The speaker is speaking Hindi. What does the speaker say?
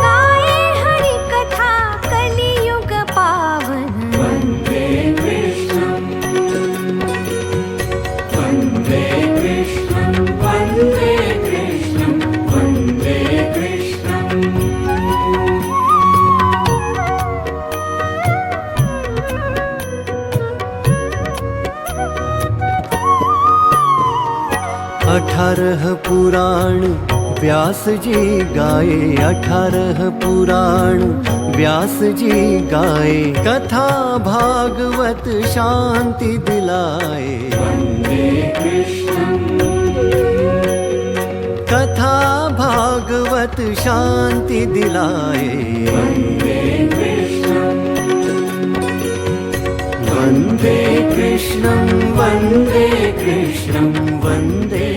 गाए हरि कथा कलियुग पावन वन्दे कृष्णं वन्दे कृष्णं वन्दे कृष्णं वन्दे कृष्णम् अठारह पुराण व्यास जी गाए, 18 पुराण व्यास जी गाए। कथा भागवत शांति दिलाए, वन्दे कृष्णं कथा भागवत शांति दिलाए। वन्दे कृष्णं वन्दे कृष्णं वन्दे कृष्णं वन्दे